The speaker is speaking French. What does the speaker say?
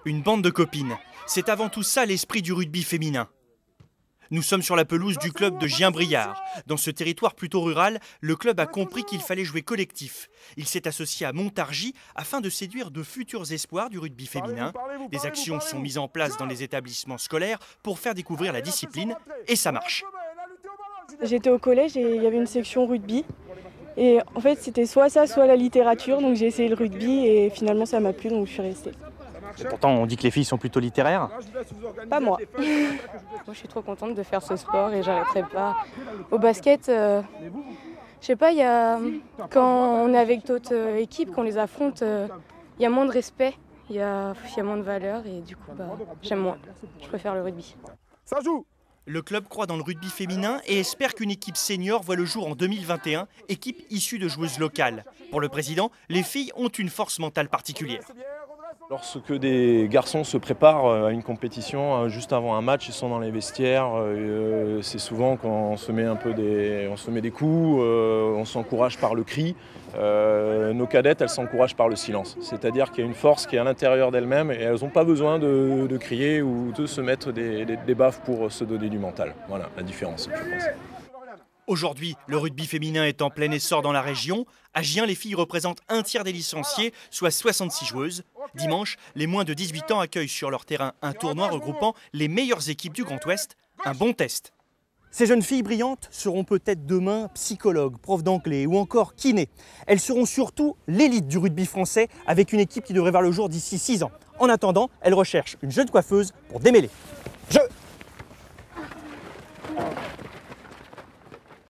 Une bande de copines, c'est avant tout ça l'esprit du rugby féminin. Nous sommes sur la pelouse du club de Gien-Briard. Dans ce territoire plutôt rural, le club a compris qu'il fallait jouer collectif. Il s'est associé à Montargis afin de séduire de futurs espoirs du rugby féminin. Des actions sont mises en place dans les établissements scolaires pour faire découvrir la discipline et ça marche. J'étais au collège et il y avait une section rugby. Et en fait, c'était soit ça, soit la littérature. Donc j'ai essayé le rugby et finalement ça m'a plu, donc je suis restée. Et pourtant, on dit que les filles sont plutôt littéraires. Pas moi. Moi, je suis trop contente de faire ce sport et j'arrêterai pas. Au basket, je sais pas, quand on est avec d'autres équipes, qu'on les affronte, il y a moins de respect, il y a moins de valeur et du coup, j'aime moins. Je préfère le rugby. Ça joue! Le club croit dans le rugby féminin et espère qu'une équipe senior voit le jour en 2021, équipe issue de joueuses locales. Pour le président, les filles ont une force mentale particulière. Lorsque des garçons se préparent à une compétition, juste avant un match, ils sont dans les vestiaires, c'est souvent qu'on se met des coups, on s'encourage par le cri. Nos cadettes, elles s'encouragent par le silence. C'est-à-dire qu'il y a une force qui est à l'intérieur d'elles-mêmes et elles n'ont pas besoin de crier ou de se mettre des baffes pour se donner du mental. Voilà la différence, je pense. Aujourd'hui, le rugby féminin est en plein essor dans la région. À Gien, les filles représentent un tiers des licenciés, soit 66 joueuses. Dimanche, les moins de 18 ans accueillent sur leur terrain un tournoi regroupant les meilleures équipes du Grand Ouest. Un bon test. Ces jeunes filles brillantes seront peut-être demain psychologues, profs d'anglais ou encore kinés. Elles seront surtout l'élite du rugby français avec une équipe qui devrait voir le jour d'ici 6 ans. En attendant, elles recherchent une jeune coiffeuse pour démêler. Jeu!